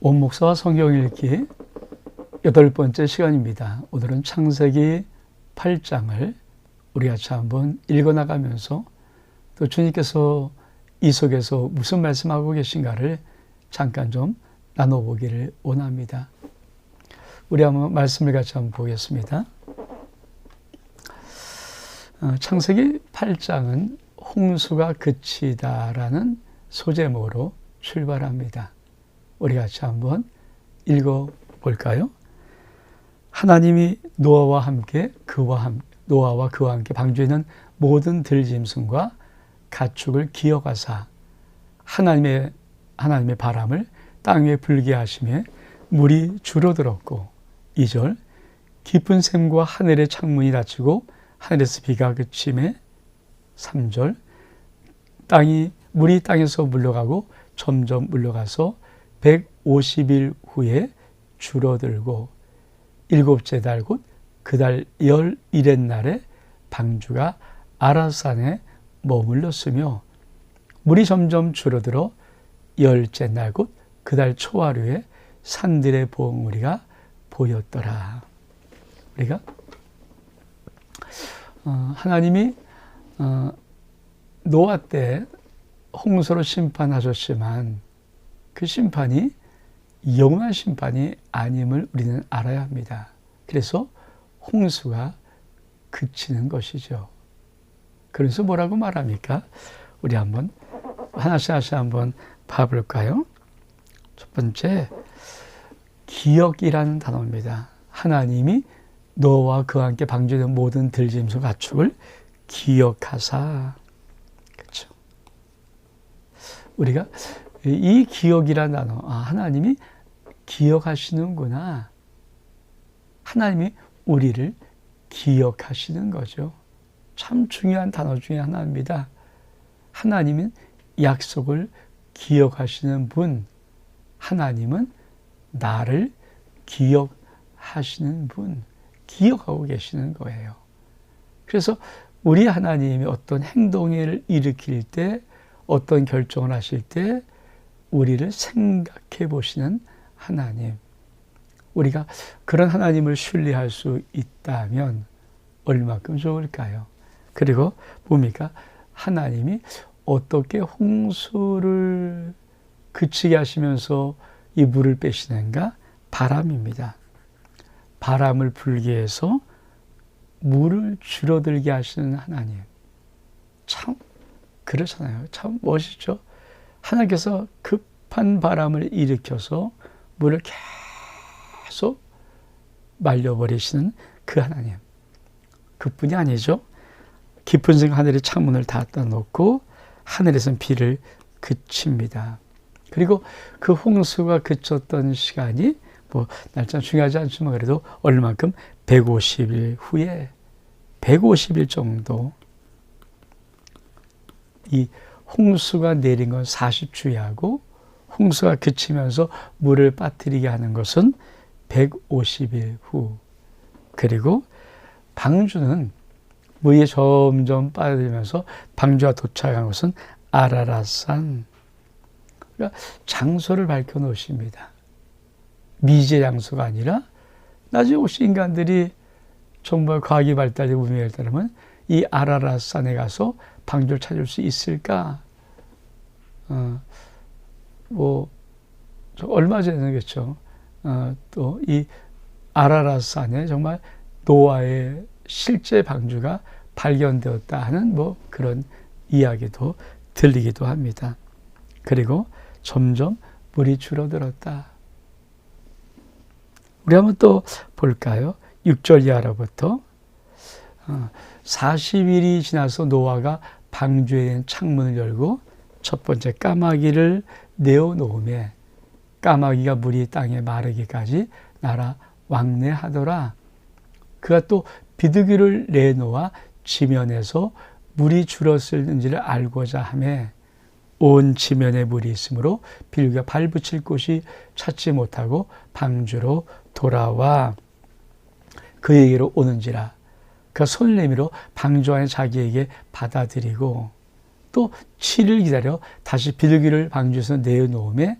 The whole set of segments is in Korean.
원목사와 성경 읽기 8번째 시간입니다. 오늘은 창세기 8장을 우리 같이 한번 읽어나가면서 또 주님께서 이 속에서 무슨 말씀하고 계신가를 잠깐 좀 나눠보기를 원합니다. 우리 한번 말씀을 같이 한번 보겠습니다. 창세기 8장은 홍수가 그치다라는 소제목으로 출발합니다. 우리 같이 한번 읽어볼까요? 하나님이 노아와 그와 함께 방주에 있는 모든 들짐승과 가축을 기억하사 하나님의 바람을 땅 위에 불게 하시며 물이 줄어들었고 2절 깊은 샘과 하늘의 창문이 닫히고 하늘에서 비가 그치매 3절 물이 땅에서 물러가고 점점 물러가서 150일 후에 줄어들고 7째 달 곧 그 달 11의 날에 방주가 아라산에 머물렀으며 물이 점점 줄어들어 10째 날 곧 그 달 초하루에 산들의 봉우리가 보였더라. 우리가 하나님이 노아 때 홍수로 심판하셨지만 그 심판이 영원한 심판이 아님을 우리는 알아야 합니다. 그래서 홍수가 그치는 것이죠. 그래서 뭐라고 말합니까? 우리 한번 하나씩 한번 봐볼까요? 첫 번째, 기억이라는 단어입니다. 하나님이 노아와 그와 함께 방주된 모든 들짐승 가축을 기억하사. 그렇죠. 우리가 이 기억이라는 단어, 하나님이 기억하시는구나. 하나님이 우리를 기억하시는 거죠. 참 중요한 단어 중에 하나입니다. 하나님은 약속을 기억하시는 분, 하나님은 나를 기억하시는 분, 기억하고 계시는 거예요. 그래서 우리 하나님이 어떤 행동을 일으킬 때, 어떤 결정을 하실 때 우리를 생각해 보시는 하나님, 우리가 그런 하나님을 신뢰할 수 있다면 얼마큼 좋을까요? 그리고 뭡니까? 하나님이 어떻게 홍수를 그치게 하시면서 이 물을 빼시는가? 바람입니다. 바람을 불게 해서 물을 줄어들게 하시는 하나님. 참 그렇잖아요. 참 멋있죠? 하나님께서 급한 바람을 일으켜서 물을 계속 말려버리시는 그 하나님. 그뿐이 아니죠. 깊은 생 하늘의 창문을 닫아 놓고 하늘에서는 비를 그칩니다. 그리고 그 홍수가 그쳤던 시간이 날짜 중요하지 않지만 그래도 얼마만큼 150일 후에 150일 정도 이 홍수가 내린 건 40주야고 홍수가 그치면서 물을 빠뜨리게 하는 것은 150일 후. 그리고 방주는 물이 점점 빠져들면서 방주가 도착한 것은 아라랏산. 그러니까 장소를 밝혀 놓으십니다. 미지의 장소가 아니라 나중에 혹시 인간들이 정말 과학이 발달되고 문명이 발달하면 이 아라랏산에 가서 방주를 찾을 수 있을까? 얼마 전에겠죠. 또 이 아라랏산에 정말 노아의 실제 방주가 발견되었다 하는 그런 이야기도 들리기도 합니다. 그리고 점점 물이 줄어들었다. 우리 한번 또 볼까요? 6절 이하로부터 40일이 지나서 노아가 방주에 있는 창문을 열고 첫 번째 까마귀를 내어놓으며 까마귀가 물이 땅에 마르기까지 날아 왕래하더라. 그가 또 비둘기를 내놓아 지면에서 물이 줄었을는지를 알고자 하며 온 지면에 물이 있으므로 비둘기가 발붙일 곳이 찾지 못하고 방주로 돌아와 그에게로 오는지라. 그가 손을 내밀어 방주 안에 자기에게 받아들이고 또 7일 기다려 다시 비둘기를 방주에서 내어놓으며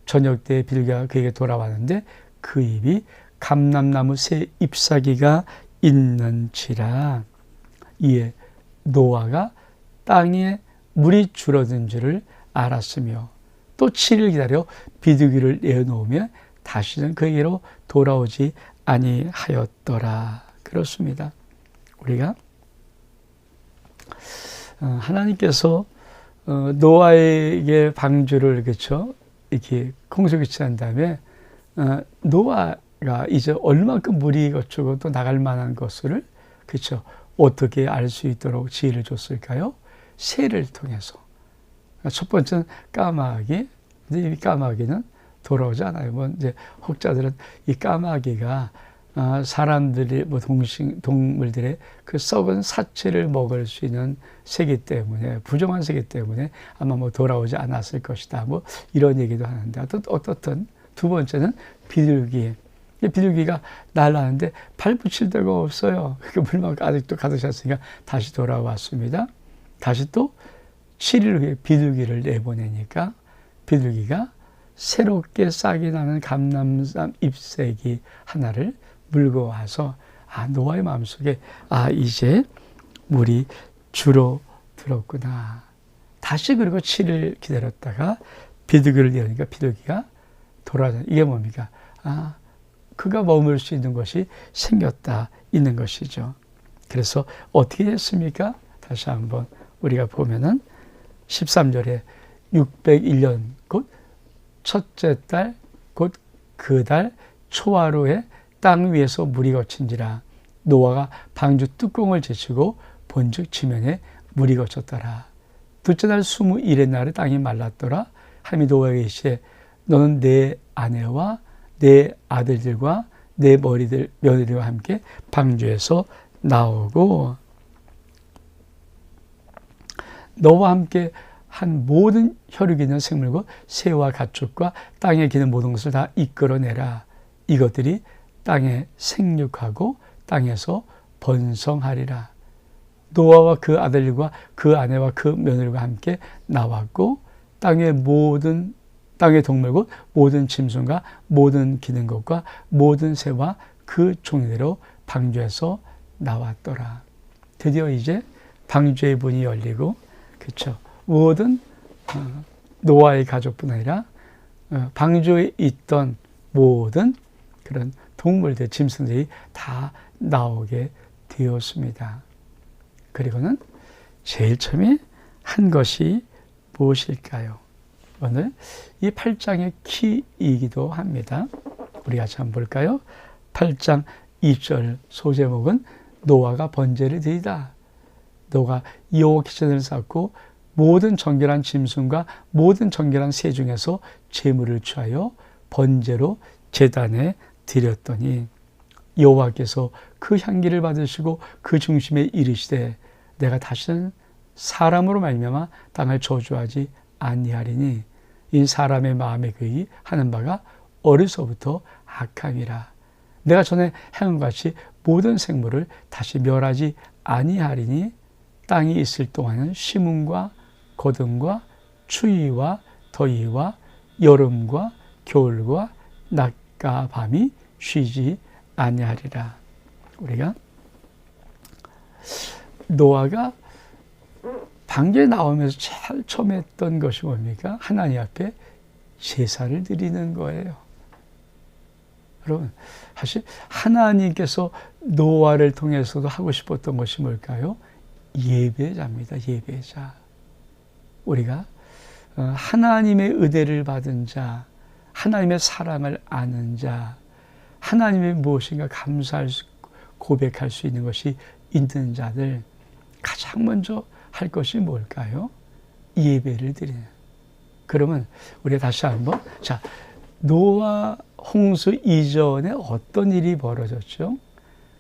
저녁 때 비둘기가 그에게 돌아왔는데 그 입이 감람나무 새 잎사귀가 있는지라. 이에 노아가 땅에 물이 줄어든 줄을 알았으며 또 7일 기다려 비둘기를 내어놓으며 다시는 그에게로 돌아오지 아니하였더라. 그렇습니다. 우리가 하나님께서 노아에게 방주를 그렇죠 이렇게 홍수를 칠한 다음에 노아가 이제 얼마큼 물이 거치고 또 나갈 만한 것을 그렇죠 어떻게 알 수 있도록 지혜를 줬을까요? 새를 통해서. 첫 번째는 까마귀. 근데 이 까마귀는 돌아오지 않아요. 뭐 이제 혹자들은 이 까마귀가 사람들이 뭐 동물들의 그 썩은 사체를 먹을 수 있는 새기 때문에 부정한 새기 때문에 아마 뭐 돌아오지 않았을 것이다. 뭐 이런 얘기도 하는데 어떻든 두 번째는 비둘기. 비둘기가 날아가는데 발 붙일 데가 없어요. 그 물만 아직도 가득 찼으니까 다시 돌아왔습니다. 다시 또 7일 후에 비둘기를 내보내니까 비둘기가 새롭게 싹이 나는 감람나무 잎새기 하나를 물고 와서 노아의 마음속에 이제 물이 줄어들었구나. 다시 그리고 7일 기다렸다가 비둘기를 내니까 비둘기가 돌아오잖아요. 이게 뭡니까? 그가 머물 수 있는 것이 생겼다 있는 것이죠. 그래서 어떻게 됐습니까? 다시 한번 우리가 보면은 13절에 601년 곧 첫째 달 곧 그 달 초하루에 땅 위에서 물이 거친지라. 노아가 방주 뚜껑을 제치고 본즉 지면에 물이 거쳤더라. 둘째 달 21의 날에 땅이 말랐더라. 하나님이 노아에게 이르시되 너는 내 아내와 내 아들들과 내 며느리와 함께 방주에서 나오고 너와 함께 한 모든 혈육 있는 생물과 새와 가축과 땅에 기는 모든 것을 다 이끌어내라. 이것들이 땅에 생육하고 땅에서 번성하리라. 노아와 그 아들과 그 아내와 그 며느리와 함께 나왔고 땅의 동물 곧 모든 짐승과 모든 기는 것과 모든 새와 그 종류대로 방주에서 나왔더라. 드디어 이제 방주의 문이 열리고 그렇죠. 모든 노아의 가족뿐 아니라 방주에 있던 모든 그런 동물들, 짐승들이 다 나오게 되었습니다. 그리고는 제일 처음에 한 것이 무엇일까요? 오늘 이 8장의 키이기도 합니다. 우리 같이 한번 볼까요? 8장 2절 소제목은 노아가 번제를 드리다. 노아가 여호와 기천을 쌓고 모든 정결한 짐승과 모든 정결한 새 중에서 제물을 취하여 번제로 제단에 드렸더니 여호와께서 그 향기를 받으시고 그 중심에 이르시되 내가 다시는 사람으로 말미암아 땅을 저주하지 아니하리니 이 사람의 마음의 계획이 하는 바가 어려서부터 악함이라. 내가 전에 행한 같이 모든 생물을 다시 멸하지 아니하리니 땅이 있을 동안은 심음과 거듭과 추위와 더위와 여름과 겨울과 낮과 밤이 쉬지 아니하리라. 우리가 노아가 방주에 나오면서 제일 처음 했던 것이 뭡니까? 하나님 앞에 제사를 드리는 거예요. 여러분, 사실 하나님께서 노아를 통해서도 하고 싶었던 것이 뭘까요? 예배자입니다. 예배자. 우리가 하나님의 은혜를 받은 자, 하나님의 사랑을 아는 자, 하나님의 무엇인가 감사할 수, 고백할 수 있는 것이 있는 자들, 가장 먼저 할 것이 뭘까요? 예배를 드리는. 그러면 우리가 다시 한번, 자, 노아 홍수 이전에 어떤 일이 벌어졌죠?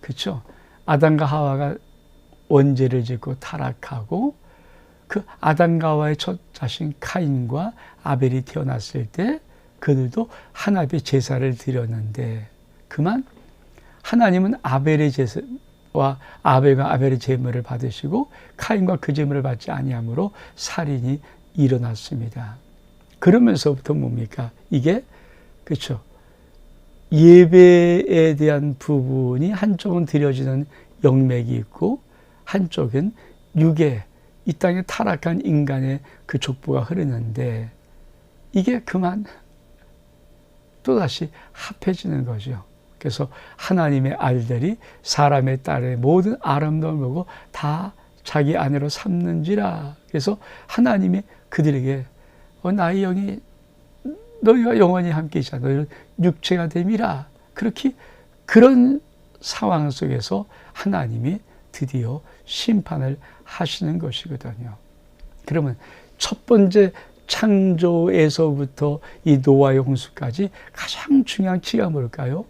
그렇죠? 아담과 하와가 원죄를 짓고 타락하고 그 아담과 하와의 첫 자신 카인과 아벨이 태어났을 때 그들도 하나님의 제사를 드렸는데 그만 하나님은 아벨의 제사와 아벨과 아벨의 제물을 받으시고 카인과 그 제물을 받지 아니하므로 살인이 일어났습니다. 그러면서부터 뭡니까? 이게 그렇죠. 예배에 대한 부분이 한쪽은 드려지는 영맥이 있고 한쪽은 육의 이 땅에 타락한 인간의 그 족보가 흐르는데 이게 그만 또다시 합해지는 거죠. 그래서 하나님의 알들이 사람의 딸의 모든 아름다움을 보고 다 자기 아내로 삼는지라. 그래서 하나님이 그들에게 나의 영이 너희와 영원히 함께 있자. 너희는 육체가 됨이라. 그렇게 그런 상황 속에서 하나님이 드디어 심판을 하시는 것이거든요. 그러면 첫 번째 창조에서부터 이 노아의 홍수까지 가장 중요한 키가 뭘까요?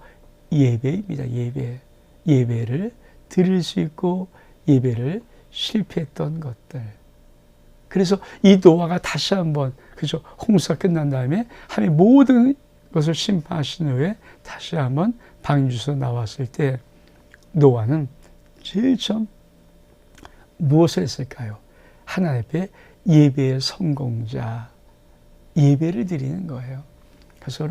예배입니다. 예배. 예배를 드릴 수 있고 예배를 실패했던 것들. 그래서 이 노아가 다시 한번 그죠? 홍수가 끝난 다음에 하나님 모든 것을 심판하신 후에 다시 한번 방주에서 나왔을 때 노아는 제일 처음 무엇을 했을까요? 하나님 앞에 예배의 성공자, 예배를 드리는 거예요. 그래서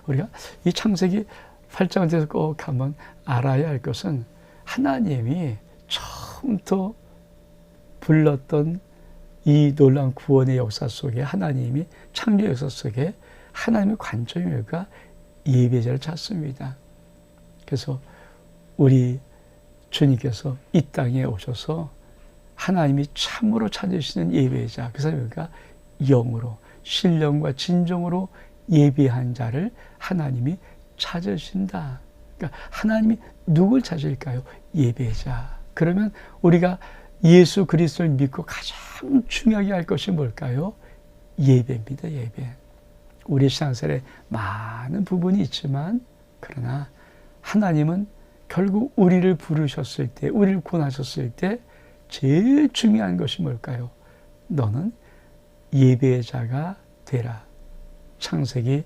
우리가 이 창세기 8장을 대해서 꼭 한번 알아야 할 것은 하나님이 처음부터 불렀던 이 놀라운 구원의 역사 속에 하나님이 창조 역사 속에 하나님의 관점이 뭘까? 예배자를 찾습니다. 그래서 우리 주님께서 이 땅에 오셔서 하나님이 참으로 찾으시는 예배자, 그 사람이 뭘까? 영으로, 신령과 진정으로 예배한 자를 하나님이 찾으신다. 그러니까 하나님이 누굴 찾을까요? 예배자. 그러면 우리가 예수 그리스도를 믿고 가장 중요하게 할 것이 뭘까요? 예배입니다. 예배. 우리 신앙생활에 많은 부분이 있지만 그러나 하나님은 결국 우리를 부르셨을 때, 우리를 구원하셨을 때 제일 중요한 것이 뭘까요? 너는 예배자가 되라. 창세기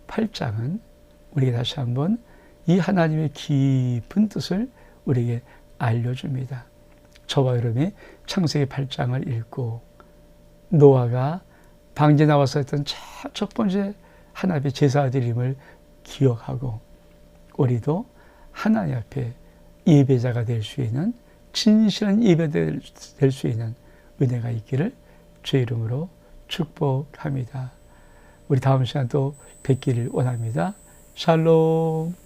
8장은 우리에게 다시 한번 이 하나님의 깊은 뜻을 우리에게 알려줍니다. 저와 여러분이 창세기 8장을 읽고 노아가 방주에 나와서 했던 첫 번째 하나님의 제사드림을 기억하고 우리도 하나님 앞에 예배자가 될 수 있는 진실한 예배자 될 수 있는 은혜가 있기를 주의 이름으로 축복합니다. 우리 다음 시간 또 뵙기를 원합니다. 샬롬.